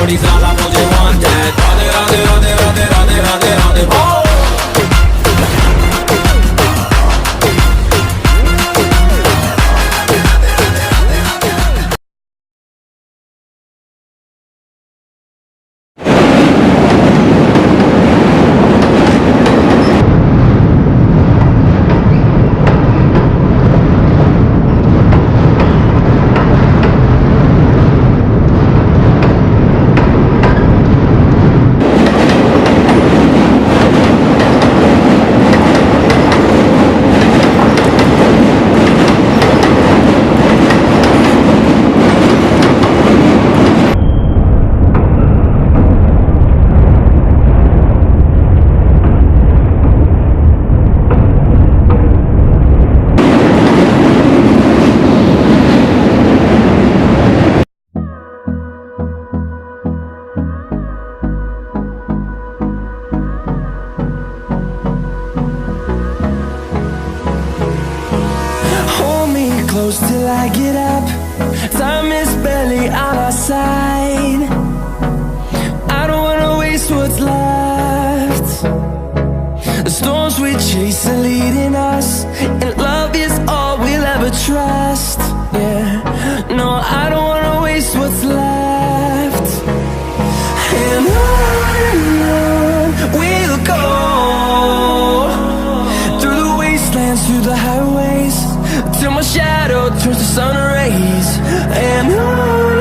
थोड़ी ज्यादा मुझे मान जाए। राधे राधे राधे राधे राधे राधे राधे ओ। Close till I get up. Time is barely on our side. I don't wanna waste what's left. The storms we chase are leading us, and love is all we'll ever trust. Yeah, no, I don't wanna waste what's left. And on we'll go, through the wastelands, through the highways, till my shadow turns to sun rays. And on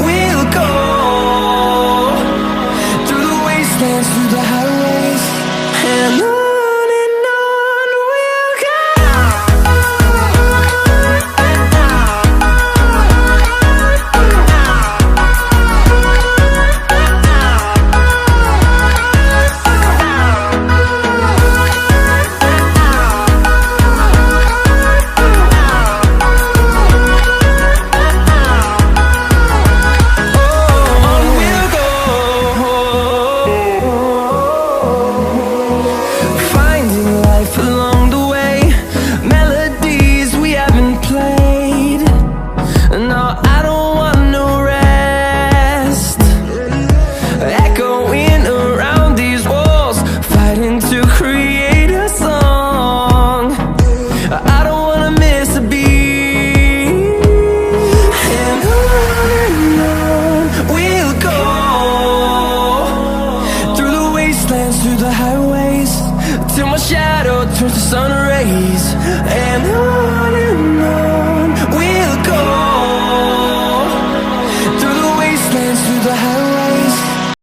we'll go, through the wastelands, through the highways, and on we'll go. Through the highways, till my shadow turns to sun rays. And on